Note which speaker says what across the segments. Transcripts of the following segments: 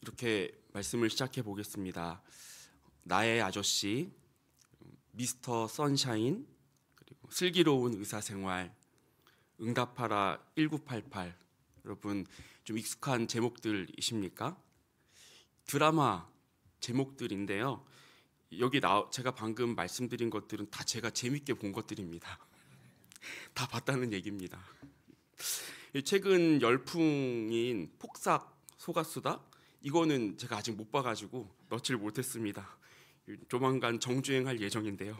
Speaker 1: 이렇게 말씀을 시작해 보겠습니다. 나의 아저씨, 미스터 선샤인, 그리고 슬기로운 의사생활, 응답하라 1988. 여러분 좀 익숙한 제목들이십니까? 드라마 제목들인데요. 제가 방금 말씀드린 것들은 다 제가 재밌게 본 것들입니다. 다 봤다는 얘기입니다. 최근 열풍인 폭삭 속았수다, 이거는 제가 아직 못 봐가지고 넣지를 못했습니다. 조만간 정주행할 예정인데요.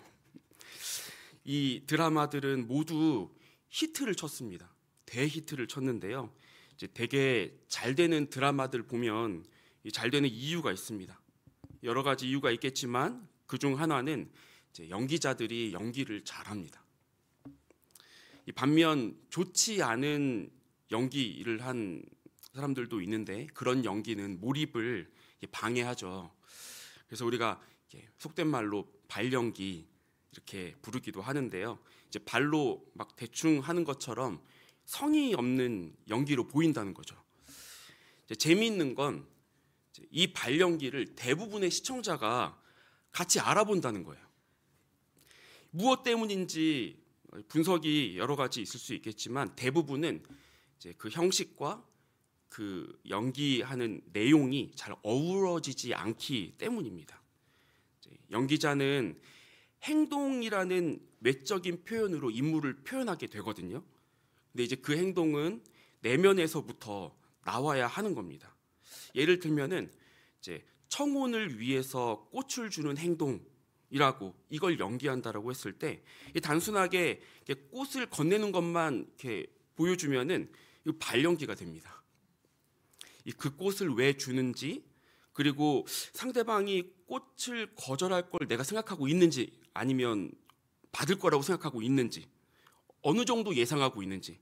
Speaker 1: 이 드라마들은 모두 히트를 쳤습니다. 대히트를 쳤는데요. 이제 되게 잘 되는 드라마들 보면 잘 되는 이유가 있습니다. 여러 가지 이유가 있겠지만 그중 하나는 이제 연기자들이 연기를 잘합니다. 반면 좋지 않은 연기를 한 사람들도 있는데 그런 연기는 몰입을 방해하죠. 그래서 우리가 속된 말로 발연기 이렇게 부르기도 하는데요. 이제 발로 막 대충 하는 것처럼 성의 없는 연기로 보인다는 거죠. 이제 재미있는 건 이 발연기를 대부분의 시청자가 같이 알아본다는 거예요. 무엇 때문인지 분석이 여러 가지 있을 수 있겠지만 대부분은 이제 그 형식과 그 연기하는 내용이 잘 어우러지지 않기 때문입니다. 연기자는 행동이라는 외적인 표현으로 인물을 표현하게 되거든요. 근데 이제 그 행동은 내면에서부터 나와야 하는 겁니다. 예를 들면은 이제 청혼을 위해서 꽃을 주는 행동이라고 이걸 연기한다라고 했을 때 단순하게 꽃을 건네는 것만 이렇게 보여주면은 이거 발연기가 됩니다. 그 꽃을 왜 주는지, 그리고 상대방이 꽃을 거절할 걸 내가 생각하고 있는지 아니면 받을 거라고 생각하고 있는지, 어느 정도 예상하고 있는지,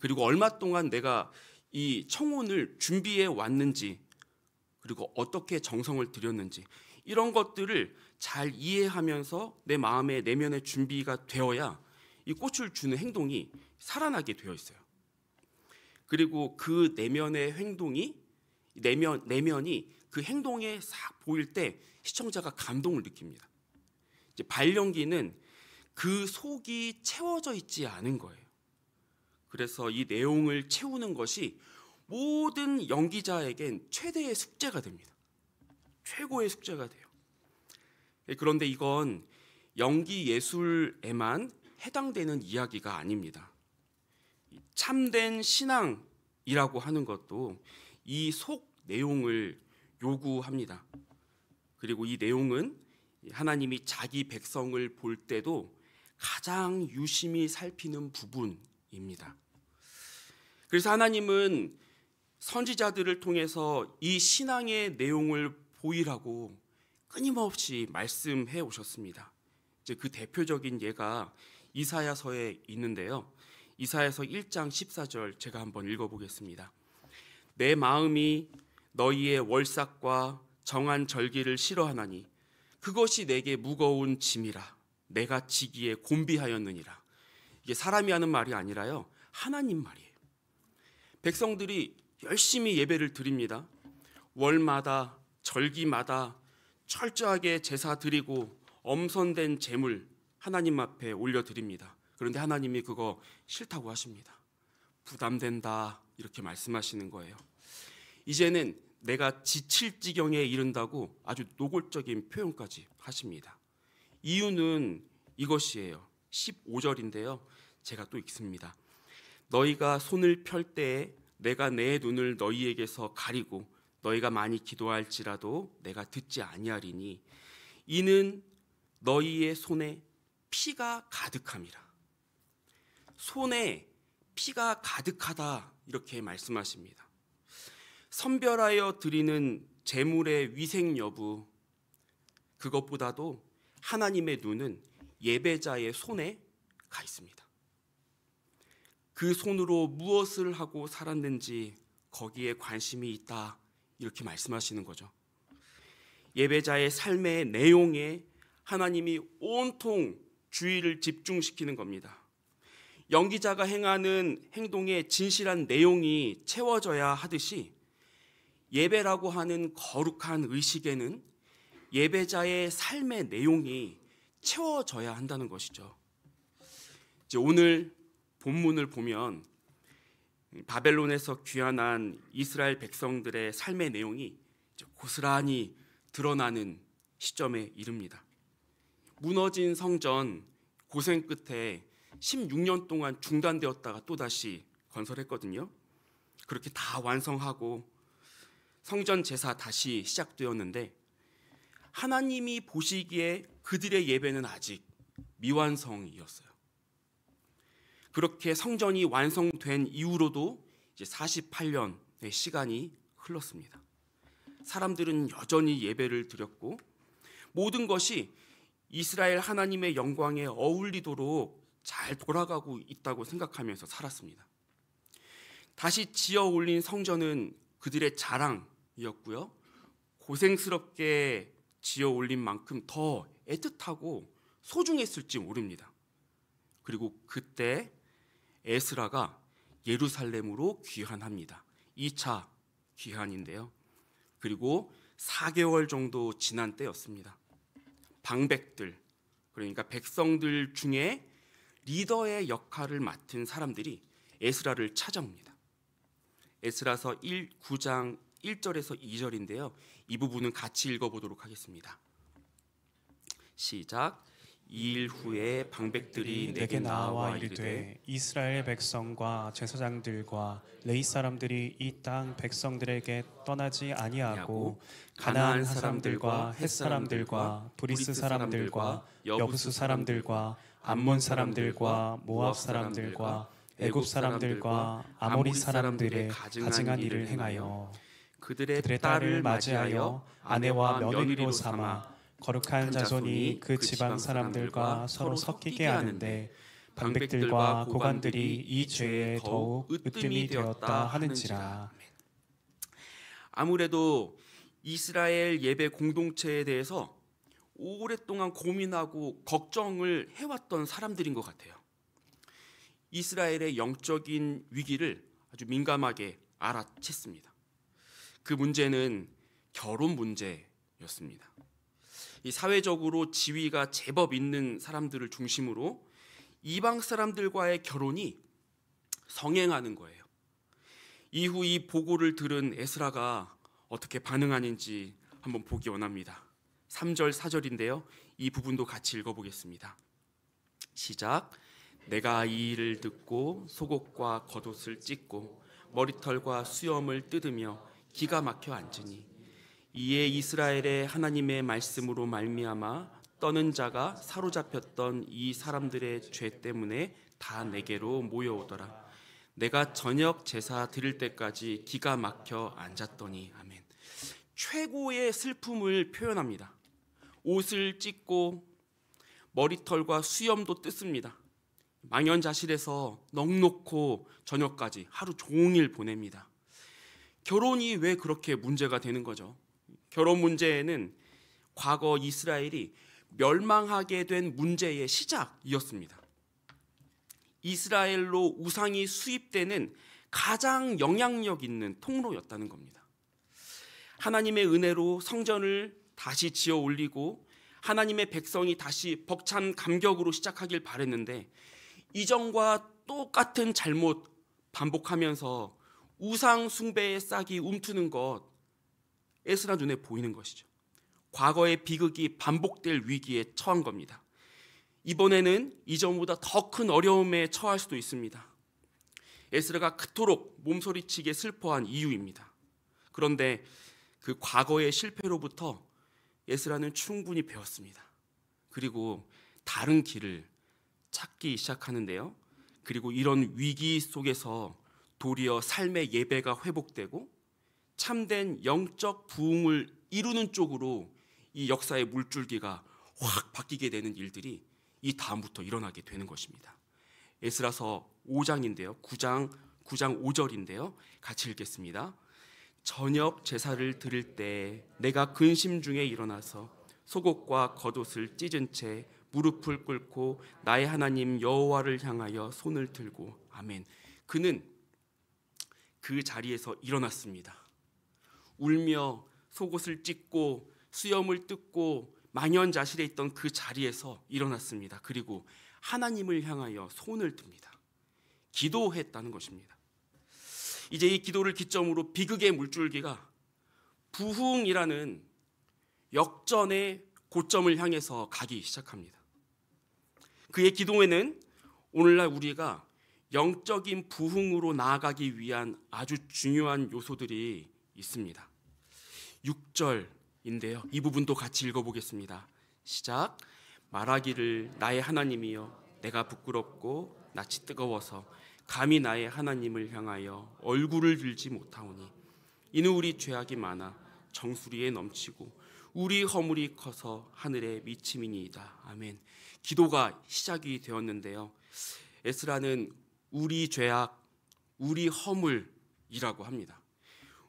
Speaker 1: 그리고 얼마 동안 내가 이 청혼을 준비해 왔는지, 그리고 어떻게 정성을 들였는지, 이런 것들을 잘 이해하면서 내 마음의 내면의 준비가 되어야 이 꽃을 주는 행동이 살아나게 되어 있어요. 그리고 그 내면의 행동이 내면이 그 행동에 싹 보일 때 시청자가 감동을 느낍니다. 이제 발연기는 그 속이 채워져 있지 않은 거예요. 그래서 이 내용을 채우는 것이 모든 연기자에겐 최대의 숙제가 됩니다. 최고의 숙제가 돼요. 그런데 이건 연기 예술에만 해당되는 이야기가 아닙니다. 참된 신앙이라고 하는 것도 이 속 내용을 요구합니다. 그리고 이 내용은 하나님이 자기 백성을 볼 때도 가장 유심히 살피는 부분입니다. 그래서 하나님은 선지자들을 통해서 이 신앙의 내용을 보이라고 끊임없이 말씀해 오셨습니다. 이제 그 대표적인 예가 이사야서에 있는데요. 이사야서 1장 14절 제가 한번 읽어보겠습니다. 내 마음이 너희의 월삭과 정한 절기를 싫어하나니 그것이 내게 무거운 짐이라 내가 지기에 곤비하였느니라. 이게 사람이 하는 말이 아니라요, 하나님 말이에요. 백성들이 열심히 예배를 드립니다. 월마다 절기마다 철저하게 제사 드리고 엄선된 제물 하나님 앞에 올려드립니다. 그런데 하나님이 그거 싫다고 하십니다. 부담된다 이렇게 말씀하시는 거예요. 이제는 내가 지칠 지경에 이른다고 아주 노골적인 표현까지 하십니다. 이유는 이것이에요. 15절인데요. 제가 또 읽습니다. 너희가 손을 펼 때에 내가 내 눈을 너희에게서 가리고 너희가 많이 기도할지라도 내가 듣지 아니하리니 이는 너희의 손에 피가 가득함이라. 손에 피가 가득하다 이렇게 말씀하십니다. 선별하여 드리는 제물의 위생 여부, 그것보다도 하나님의 눈은 예배자의 손에 가 있습니다. 그 손으로 무엇을 하고 살았는지 거기에 관심이 있다 이렇게 말씀하시는 거죠. 예배자의 삶의 내용에 하나님이 온통 주의를 집중시키는 겁니다. 연기자가 행하는 행동의 진실한 내용이 채워져야 하듯이 예배라고 하는 거룩한 의식에는 예배자의 삶의 내용이 채워져야 한다는 것이죠. 이제 오늘 본문을 보면 바벨론에서 귀환한 이스라엘 백성들의 삶의 내용이 고스란히 드러나는 시점에 이릅니다. 무너진 성전 고생 끝에 16년 동안 중단되었다가 또다시 건설했거든요. 그렇게 다 완성하고 성전 제사 다시 시작되었는데 하나님이 보시기에 그들의 예배는 아직 미완성이었어요. 그렇게 성전이 완성된 이후로도 이제 48년의 시간이 흘렀습니다. 사람들은 여전히 예배를 드렸고 모든 것이 이스라엘 하나님의 영광에 어울리도록 잘 돌아가고 있다고 생각하면서 살았습니다. 다시 지어 올린 성전은 그들의 자랑이었고요. 고생스럽게 지어 올린 만큼 더 애틋하고 소중했을지 모릅니다. 그리고 그때 에스라가 예루살렘으로 귀환합니다. 2차 귀환인데요. 그리고 4개월 정도 지난 때였습니다. 방백들, 그러니까 백성들 중에 리더의 역할을 맡은 사람들이 에스라를 찾아옵니다. 에스라서 9장 1절에서 2절인데요. 이 부분은 같이 읽어보도록 하겠습니다. 시작. 2일 후에 방백들이 내게 나와 이르되
Speaker 2: 이스라엘 백성과 제사장들과 레위 사람들이 이 땅 백성들에게 떠나지 아니하고 가나안 사람들과 헷 사람들과 브리스 사람들과 여부수 사람들과 암몬 사람들과 모압 사람들과 애굽 사람들과 아모리 사람들의 가증한 일을 행하여 그들의 딸을 맞이하여 아내와 며느리로 삼아 거룩한 자손이 그 지방 사람들과 서로 섞이게 하는데 방백들과 고관들이 이 죄에 더욱 으뜸이 되었다 하는지라.
Speaker 1: 아무래도 이스라엘 예배 공동체에 대해서 오랫동안 고민하고 걱정을 해왔던 사람들인 것 같아요. 이스라엘의 영적인 위기를 아주 민감하게 알아챘습니다. 그 문제는 결혼 문제였습니다. 이 사회적으로 지위가 제법 있는 사람들을 중심으로 이방 사람들과의 결혼이 성행하는 거예요. 이후 이 보고를 들은 에스라가 어떻게 반응하는지 한번 보기 원합니다. 3절 4절인데요. 이 부분도 같이 읽어보겠습니다. 시작. 내가 이 일을 듣고 속옷과 겉옷을 찢고 머리털과 수염을 뜯으며 기가 막혀 앉으니 이에 이스라엘의 하나님의 말씀으로 말미암아 떠는 자가 사로잡혔던 이 사람들의 죄 때문에 다 내게로 모여오더라. 내가 저녁 제사 드릴 때까지 기가 막혀 앉았더니. 아멘. 최고의 슬픔을 표현합니다. 옷을 찢고 머리털과 수염도 뜯습니다. 망연자실해서 넋놓고 저녁까지 하루 종일 보냅니다. 결혼이 왜 그렇게 문제가 되는 거죠? 결혼 문제에는 과거 이스라엘이 멸망하게 된 문제의 시작이었습니다. 이스라엘로 우상이 수입되는 가장 영향력 있는 통로였다는 겁니다. 하나님의 은혜로 성전을 다시 지어 올리고 하나님의 백성이 다시 벅찬 감격으로 시작하길 바랬는데 이전과 똑같은 잘못 반복하면서 우상 숭배의 싹이 움트는 것 에스라 눈에 보이는 것이죠. 과거의 비극이 반복될 위기에 처한 겁니다. 이번에는 이전보다 더 큰 어려움에 처할 수도 있습니다. 에스라가 그토록 몸소리치게 슬퍼한 이유입니다. 그런데 그 과거의 실패로부터 에스라는 충분히 배웠습니다. 그리고 다른 길을 찾기 시작하는데요. 그리고 이런 위기 속에서 도리어 삶의 예배가 회복되고 참된 영적 부흥을 이루는 쪽으로 이 역사의 물줄기가 확 바뀌게 되는 일들이 이 다음부터 일어나게 되는 것입니다. 에스라서 5장인데요. 9장 5절인데요. 같이 읽겠습니다. 저녁 제사를 드릴 때 내가 근심 중에 일어나서 속옷과 겉옷을 찢은 채 무릎을 꿇고 나의 하나님 여호와를 향하여 손을 들고. 아멘. 그는 그 자리에서 일어났습니다. 울며 속옷을 찢고 수염을 뜯고 망연자실해 있던 그 자리에서 일어났습니다. 그리고 하나님을 향하여 손을 듭니다. 기도했다는 것입니다. 이제 이 기도를 기점으로 비극의 물줄기가 부흥이라는 역전의 고점을 향해서 가기 시작합니다. 그의 기도에는 오늘날 우리가 영적인 부흥으로 나아가기 위한 아주 중요한 요소들이 있습니다. 6절인데요. 이 부분도 같이 읽어보겠습니다. 시작. 말하기를 나의 하나님이여 내가 부끄럽고 낯이 뜨거워서 감히 나의 하나님을 향하여 얼굴을 들지 못하오니 이는 우리 죄악이 많아 정수리에 넘치고 우리 허물이 커서 하늘에 미침이니이다. 아멘. 기도가 시작이 되었는데요. 에스라는 우리 죄악, 우리 허물이라고 합니다.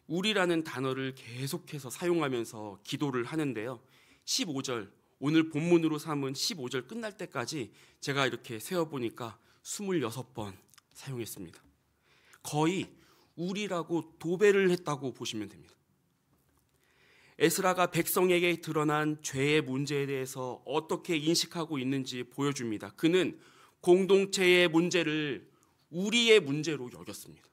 Speaker 1: 우리라는 단어를 계속해서 사용하면서 기도를 하는데요. 15절, 오늘 본문으로 삼은 15절 끝날 때까지 제가 이렇게 세어보니까 26번 사용했습니다. 거의 우리라고 도배를 했다고 보시면 됩니다. 에스라가 백성에게 드러난 죄의 문제에 대해서 어떻게 인식하고 있는지 보여줍니다. 그는 공동체의 문제를 우리의 문제로 여겼습니다.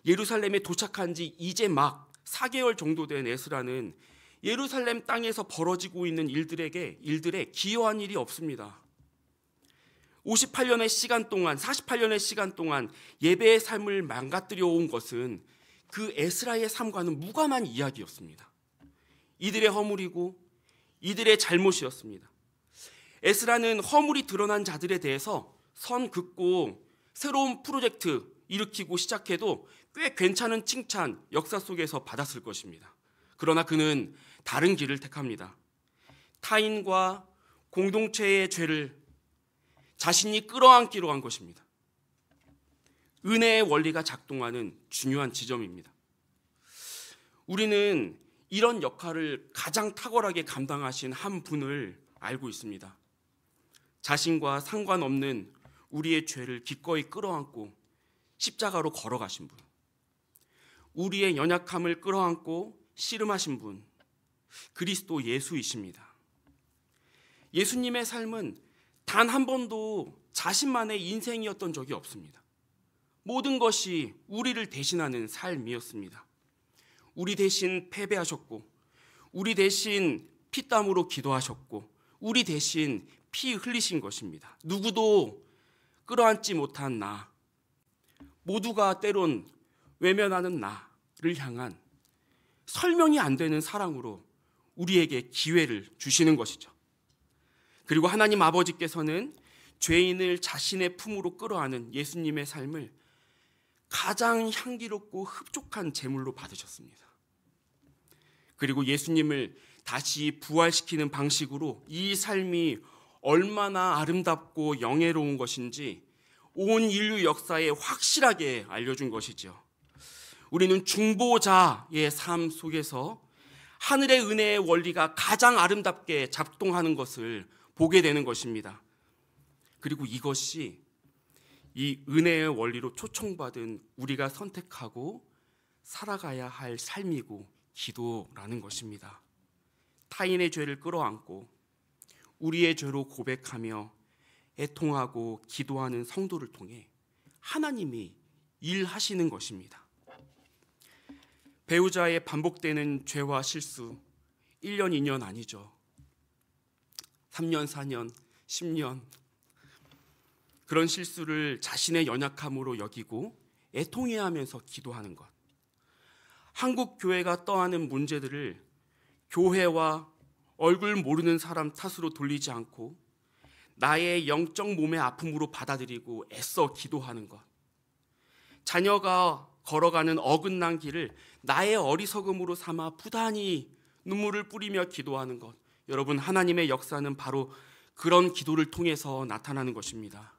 Speaker 1: 예루살렘에 도착한 지 이제 막 4개월 정도 된 에스라는 예루살렘 땅에서 벌어지고 있는 일들에 기여한 일이 없습니다. 48년의 시간 동안, 48년의 시간 동안 예배의 삶을 망가뜨려 온 것은 그 에스라의 삶과는 무관한 이야기였습니다. 이들의 허물이고 이들의 잘못이었습니다. 에스라는 허물이 드러난 자들에 대해서 선 긋고 새로운 프로젝트 일으키고 시작해도 꽤 괜찮은 칭찬 역사 속에서 받았을 것입니다. 그러나 그는 다른 길을 택합니다. 타인과 공동체의 죄를 자신이 끌어안기로 한 것입니다. 은혜의 원리가 작동하는 중요한 지점입니다. 우리는 이런 역할을 가장 탁월하게 감당하신 한 분을 알고 있습니다. 자신과 상관없는 우리의 죄를 기꺼이 끌어안고 십자가로 걸어가신 분, 우리의 연약함을 끌어안고 씨름하신 분, 그리스도 예수이십니다. 예수님의 삶은 단 한 번도 자신만의 인생이었던 적이 없습니다. 모든 것이 우리를 대신하는 삶이었습니다. 우리 대신 패배하셨고, 우리 대신 피땀으로 기도하셨고, 우리 대신 피 흘리신 것입니다. 누구도 끌어안지 못한 나, 모두가 때론 외면하는 나를 향한 설명이 안 되는 사랑으로 우리에게 기회를 주시는 것이죠. 그리고 하나님 아버지께서는 죄인을 자신의 품으로 끌어안은 예수님의 삶을 가장 향기롭고 흡족한 제물로 받으셨습니다. 그리고 예수님을 다시 부활시키는 방식으로 이 삶이 얼마나 아름답고 영예로운 것인지 온 인류 역사에 확실하게 알려준 것이죠. 우리는 중보자의 삶 속에서 하늘의 은혜의 원리가 가장 아름답게 작동하는 것을 보게 되는 것입니다. 그리고 이것이 이 은혜의 원리로 초청받은 우리가 선택하고 살아가야 할 삶이고 기도라는 것입니다. 타인의 죄를 끌어안고 우리의 죄로 고백하며 애통하고 기도하는 성도를 통해 하나님이 일하시는 것입니다. 배우자의 반복되는 죄와 실수 1년, 2년 아니죠. 3년, 4년, 10년 그런 실수를 자신의 연약함으로 여기고 애통해야 하면서 기도하는 것. 한국 교회가 떠안은 문제들을 교회와 얼굴 모르는 사람 탓으로 돌리지 않고 나의 영적 몸의 아픔으로 받아들이고 애써 기도하는 것. 자녀가 걸어가는 어긋난 길을 나의 어리석음으로 삼아 부단히 눈물을 뿌리며 기도하는 것. 여러분, 하나님의 역사는 바로 그런 기도를 통해서 나타나는 것입니다.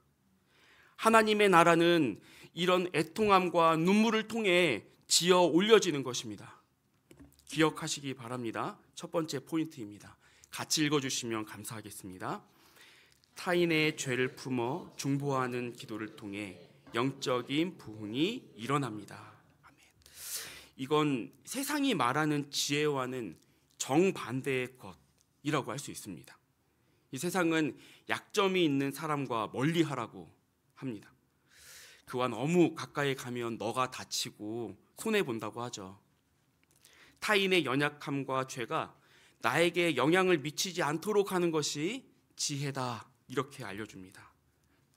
Speaker 1: 하나님의 나라는 이런 애통함과 눈물을 통해 지어 올려지는 것입니다. 기억하시기 바랍니다. 첫 번째 포인트입니다. 같이 읽어주시면 감사하겠습니다. 타인의 죄를 품어 중보하는 기도를 통해 영적인 부흥이 일어납니다. 아멘. 이건 세상이 말하는 지혜와는 정반대의 것이라고 할 수 있습니다. 이 세상은 약점이 있는 사람과 멀리하라고 합니다. 그와 너무 가까이 가면 너가 다치고 손해본다고 하죠. 타인의 연약함과 죄가 나에게 영향을 미치지 않도록 하는 것이 지혜다, 이렇게 알려줍니다.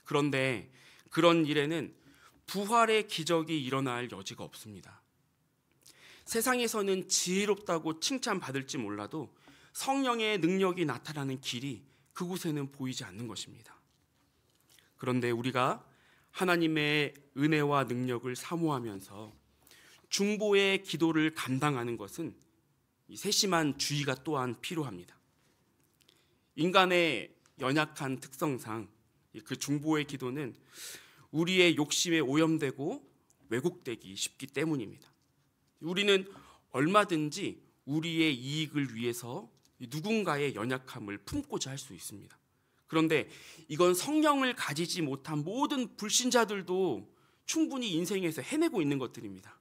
Speaker 1: 그런데 그런 일에는 부활의 기적이 일어날 여지가 없습니다. 세상에서는 지혜롭다고 칭찬받을지 몰라도 성령의 능력이 나타나는 길이 그곳에는 보이지 않는 것입니다. 그런데 우리가 하나님의 은혜와 능력을 사모하면서 중보의 기도를 감당하는 것은 세심한 주의가 또한 필요합니다. 인간의 연약한 특성상 그 중보의 기도는 우리의 욕심에 오염되고 왜곡되기 쉽기 때문입니다. 우리는 얼마든지 우리의 이익을 위해서 누군가의 연약함을 품고자 할 수 있습니다. 그런데 이건 성령을 가지지 못한 모든 불신자들도 충분히 인생에서 해내고 있는 것들입니다.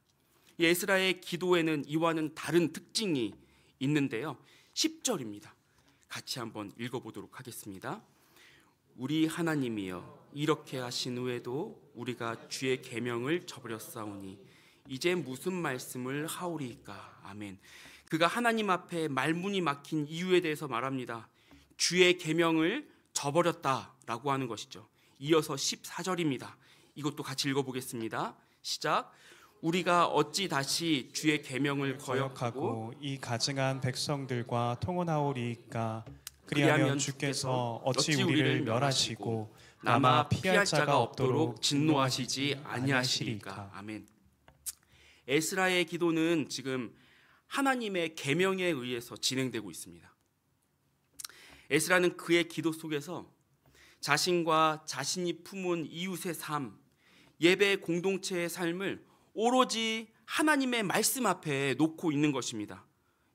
Speaker 1: 에스라의 기도에는 이와는 다른 특징이 있는데요. 10절입니다. 같이 한번 읽어보도록 하겠습니다. 우리 하나님이여, 이렇게 하신 후에도 우리가 주의 계명을 저버렸사오니 이제 무슨 말씀을 하오리이까. 아멘. 그가 하나님 앞에 말문이 막힌 이유에 대해서 말합니다. 주의 계명을 저버렸다라고 하는 것이죠. 이어서 14절입니다. 이것도 같이 읽어보겠습니다. 시작. 우리가 어찌 다시 주의 계명을 거역하고
Speaker 2: 이 가증한 백성들과 통혼하오리이까. 그리하면 주께서 어찌 우리를 멸하시고 남아 피할 자가 없도록 진노하시지 아니하시리까.
Speaker 1: 아멘. 에스라의 기도는 지금 하나님의 계명에 의해서 진행되고 있습니다. 에스라는 그의 기도 속에서 자신과 자신이 품은 이웃의 삶, 예배 공동체의 삶을 오로지 하나님의 말씀 앞에 놓고 있는 것입니다.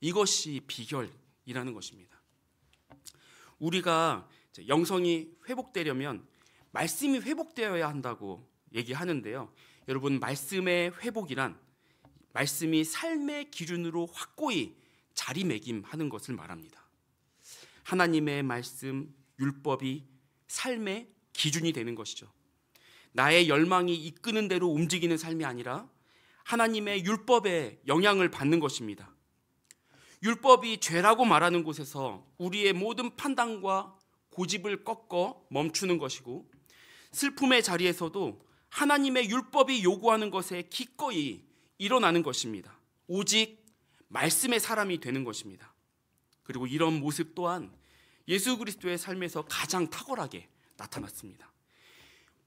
Speaker 1: 이것이 비결이라는 것입니다. 우리가 영성이 회복되려면 말씀이 회복되어야 한다고 얘기하는데요. 여러분, 말씀의 회복이란 말씀이 삶의 기준으로 확고히 자리매김하는 것을 말합니다. 하나님의 말씀, 율법이 삶의 기준이 되는 것이죠. 나의 열망이 이끄는 대로 움직이는 삶이 아니라 하나님의 율법에 영향을 받는 것입니다. 율법이 죄라고 말하는 곳에서 우리의 모든 판단과 고집을 꺾어 멈추는 것이고, 슬픔의 자리에서도 하나님의 율법이 요구하는 것에 기꺼이 일어나는 것입니다. 오직 말씀의 사람이 되는 것입니다. 그리고 이런 모습 또한 예수 그리스도의 삶에서 가장 탁월하게 나타났습니다.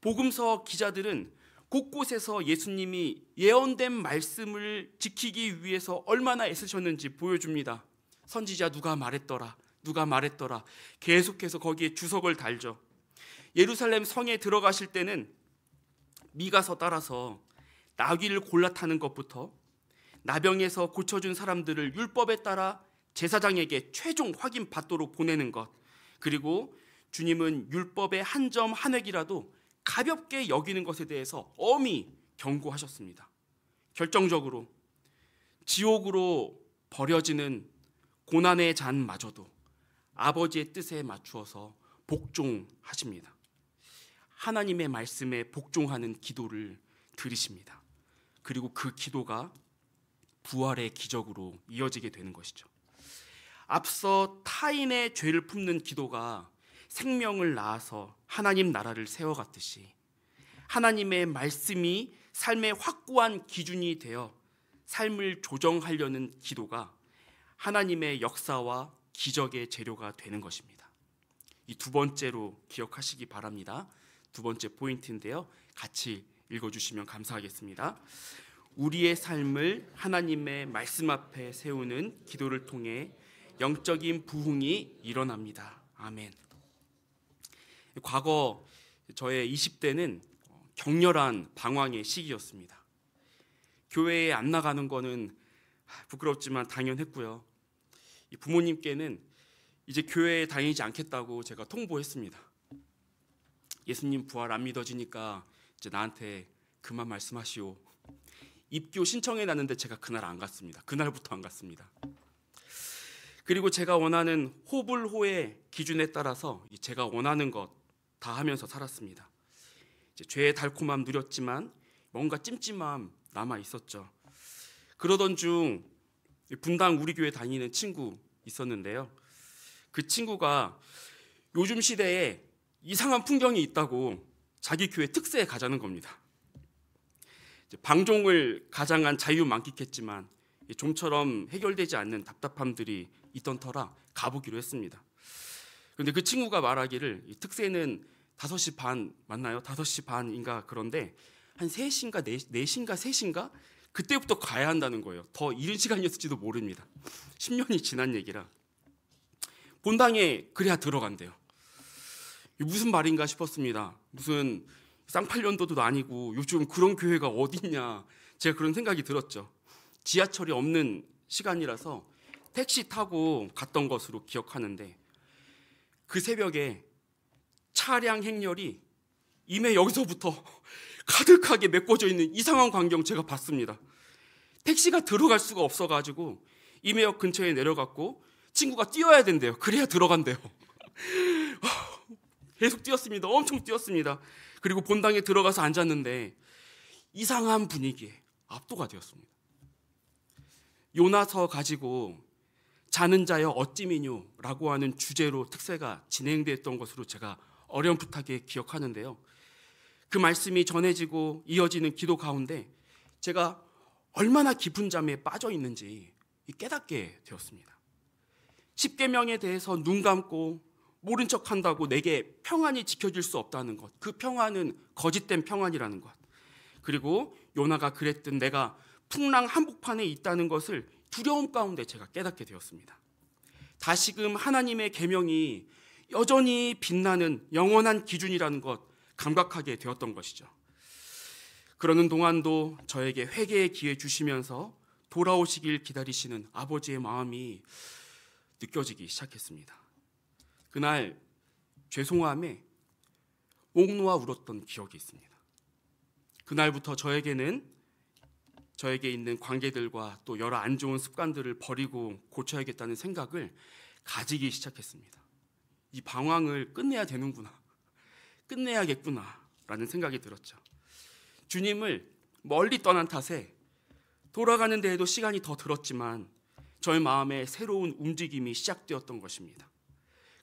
Speaker 1: 복음서 기자들은 곳곳에서 예수님이 예언된 말씀을 지키기 위해서 얼마나 애쓰셨는지 보여줍니다. 선지자 누가 말했더라, 누가 말했더라, 계속해서 거기에 주석을 달죠. 예루살렘 성에 들어가실 때는 미가서 따라서 나귀를 골라 타는 것부터 나병에서 고쳐준 사람들을 율법에 따라 제사장에게 최종 확인 받도록 보내는 것, 그리고 주님은 율법의 한 점 한 획이라도 가볍게 여기는 것에 대해서 엄히 경고하셨습니다. 결정적으로 지옥으로 버려지는 고난의 잔마저도 아버지의 뜻에 맞추어서 복종하십니다. 하나님의 말씀에 복종하는 기도를 들으십니다. 그리고 그 기도가 부활의 기적으로 이어지게 되는 것이죠. 앞서 타인의 죄를 품는 기도가 생명을 낳아서 하나님 나라를 세워갔듯이 하나님의 말씀이 삶의 확고한 기준이 되어 삶을 조정하려는 기도가 하나님의 역사와 기적의 재료가 되는 것입니다. 이 두 번째로 기억하시기 바랍니다. 두 번째 포인트인데요. 같이 읽어주시면 감사하겠습니다. 우리의 삶을 하나님의 말씀 앞에 세우는 기도를 통해 영적인 부흥이 일어납니다. 아멘. 과거 저의 20대는 격렬한 방황의 시기였습니다. 교회에 안 나가는 거는 부끄럽지만 당연했고요. 부모님께는 이제 교회에 다니지 않겠다고 제가 통보했습니다. 예수님 부활 안 믿어지니까 이제 나한테 그만 말씀하시오. 입교 신청해 놨는데 제가 그날 안 갔습니다. 그날부터 안 갔습니다. 그리고 제가 원하는 호불호의 기준에 따라서 제가 원하는 것 다 하면서 살았습니다. 죄의 달콤함 누렸지만 뭔가 찜찜함 남아 있었죠. 그러던 중 분당 우리 교회 다니는 친구 있었는데요. 그 친구가 요즘 시대에 이상한 풍경이 있다고 자기 교회 특세에 가자는 겁니다. 방종을 가장한 자유 만끽했지만 좀처럼 해결되지 않는 답답함들이 있던 터라 가보기로 했습니다. 그런데 그 친구가 말하기를 이 특세는 5시 반 맞나요? 5시 반인가 그런데 한 3시인가 4시인가 3시인가 그때부터 가야 한다는 거예요. 더 이른 시간이었을지도 모릅니다. 10년이 지난 얘기라. 본당에 그래야 들어간대요. 무슨 말인가 싶었습니다. 무슨 쌍팔년도도 아니고 요즘 그런 교회가 어딨냐, 제가 그런 생각이 들었죠. 지하철이 없는 시간이라서 택시 타고 갔던 것으로 기억하는데 그 새벽에 차량 행렬이 이미 여기서부터 가득하게 메꿔져 있는 이상한 광경 제가 봤습니다. 택시가 들어갈 수가 없어가지고 임해역 근처에 내려갔고 친구가 뛰어야 된대요. 그래야 들어간대요. 계속 뛰었습니다. 엄청 뛰었습니다. 그리고 본당에 들어가서 앉았는데 이상한 분위기에 압도가 되었습니다. 요나서 가지고 자는 자여 어찌미뇨라고 하는 주제로 특세가 진행됐던 것으로 제가 어렴풋하게 기억하는데요. 그 말씀이 전해지고 이어지는 기도 가운데 제가 얼마나 깊은 잠에 빠져 있는지 깨닫게 되었습니다. 십계명에 대해서 눈 감고 모른 척한다고 내게 평안이 지켜질 수 없다는 것, 그 평안은 거짓된 평안이라는 것, 그리고 요나가 그랬던 내가 풍랑 한복판에 있다는 것을 두려움 가운데 제가 깨닫게 되었습니다. 다시금 하나님의 계명이 여전히 빛나는 영원한 기준이라는 것 감각하게 되었던 것이죠. 그러는 동안도 저에게 회개의 기회 주시면서 돌아오시길 기다리시는 아버지의 마음이 느껴지기 시작했습니다. 그날 죄송함에 목 놓아 울었던 기억이 있습니다. 그날부터 저에게 있는 관계들과 또 여러 안 좋은 습관들을 버리고 고쳐야겠다는 생각을 가지기 시작했습니다. 이 방황을 끝내야 되는구나, 끝내야겠구나 라는 생각이 들었죠. 주님을 멀리 떠난 탓에 돌아가는 데에도 시간이 더 들었지만 저의 마음에 새로운 움직임이 시작되었던 것입니다.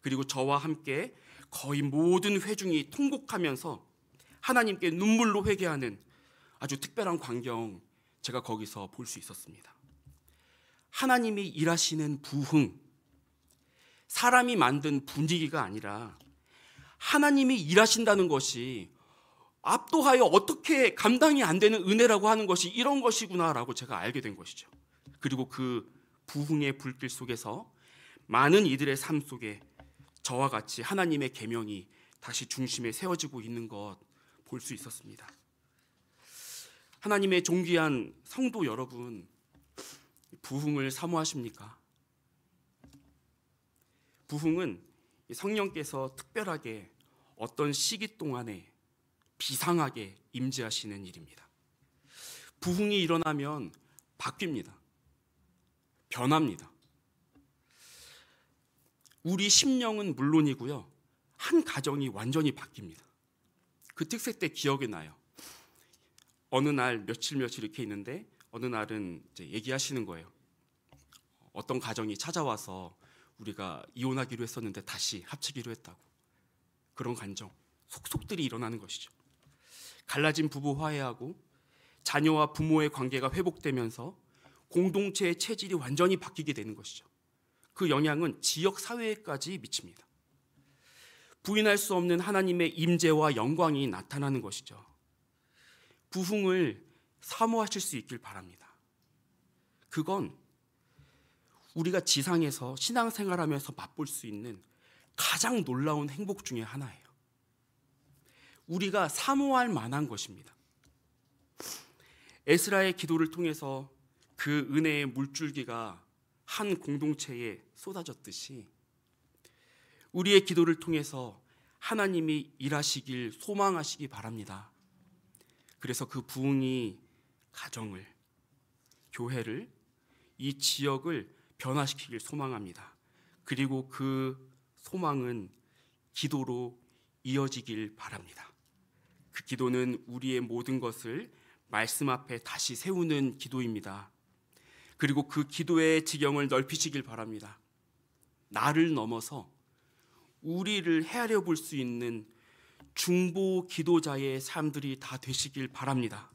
Speaker 1: 그리고 저와 함께 거의 모든 회중이 통곡하면서 하나님께 눈물로 회개하는 아주 특별한 광경, 제가 거기서 볼 수 있었습니다. 하나님이 일하시는 부흥, 사람이 만든 분위기가 아니라 하나님이 일하신다는 것이 압도하여 어떻게 감당이 안 되는 은혜라고 하는 것이 이런 것이구나라고 제가 알게 된 것이죠. 그리고 그 부흥의 불길 속에서 많은 이들의 삶 속에 저와 같이 하나님의 계명이 다시 중심에 세워지고 있는 것 볼 수 있었습니다. 하나님의 존귀한 성도 여러분, 부흥을 사모하십니까? 부흥은 성령께서 특별하게 어떤 시기 동안에 비상하게 임재하시는 일입니다. 부흥이 일어나면 바뀝니다. 변합니다. 우리 심령은 물론이고요, 한 가정이 완전히 바뀝니다. 그 특세 때 기억이 나요. 어느 날 며칠 이렇게 있는데 어느 날은 이제 얘기하시는 거예요. 어떤 가정이 찾아와서 우리가 이혼하기로 했었는데 다시 합치기로 했다고. 그런 감정, 속속들이 일어나는 것이죠. 갈라진 부부 화해하고 자녀와 부모의 관계가 회복되면서 공동체의 체질이 완전히 바뀌게 되는 것이죠. 그 영향은 지역 사회에까지 미칩니다. 부인할 수 없는 하나님의 임재와 영광이 나타나는 것이죠. 부흥을 사모하실 수 있길 바랍니다. 그건 우리가 지상에서 신앙생활하면서 맛볼 수 있는 가장 놀라운 행복 중에 하나예요. 우리가 사모할 만한 것입니다. 에스라의 기도를 통해서 그 은혜의 물줄기가 한 공동체에 쏟아졌듯이 우리의 기도를 통해서 하나님이 일하시길 소망하시기 바랍니다. 그래서 그 부흥이 가정을, 교회를, 이 지역을 변화시키길 소망합니다. 그리고 그 소망은 기도로 이어지길 바랍니다. 그 기도는 우리의 모든 것을 말씀 앞에 다시 세우는 기도입니다. 그리고 그 기도의 지경을 넓히시길 바랍니다. 나를 넘어서 우리를 헤아려 볼 수 있는 중보 기도자의 삶들이 다 되시길 바랍니다.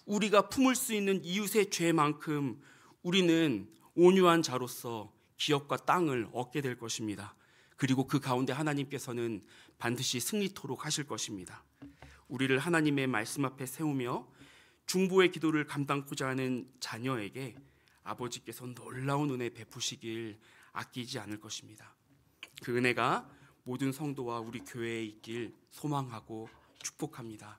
Speaker 1: 우리가 품을 수 있는 이웃의 죄만큼 우리는 온유한 자로서 기업과 땅을 얻게 될 것입니다. 그리고 그 가운데 하나님께서는 반드시 승리토록 하실 것입니다. 우리를 하나님의 말씀 앞에 세우며 중보의 기도를 감당코자 하는 자녀에게 아버지께서 놀라운 은혜 베푸시길 아끼지 않을 것입니다. 그 은혜가 모든 성도와 우리 교회에 있길 소망하고 축복합니다.